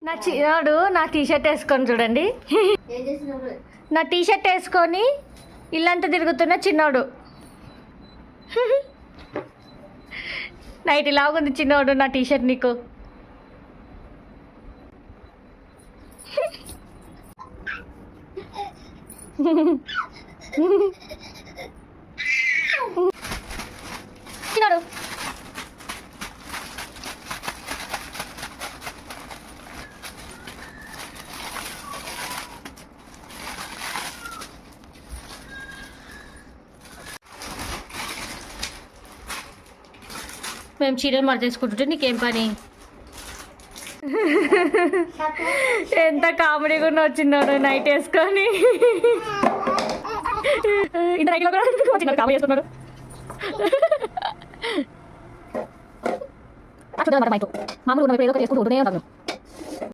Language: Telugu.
నా చిన్నోడు నా టీషర్ట్ వేసుకొని చూడండి. నా టీషర్ట్ వేసుకొని ఇల్లంతా తిరుగుతున్న చిన్నోడు. నైట్ ఇలాగుంది చిన్నోడు నా టీషర్ట్ నీకు. చిన్నోడు మేము చీరలు మడతేసుకుంటుంటే నీకేం పని? ఎంత కామెడీగా వచ్చినాడు నైట్ వేసుకొని. ఇంత నైట్లో కూడా వచ్చినాడు కామెడీ వేసుకున్నాడు. అట్లా మైతో మామూలు ఏదో వేసుకుంటూ ఉంటూనే ఉంటాను.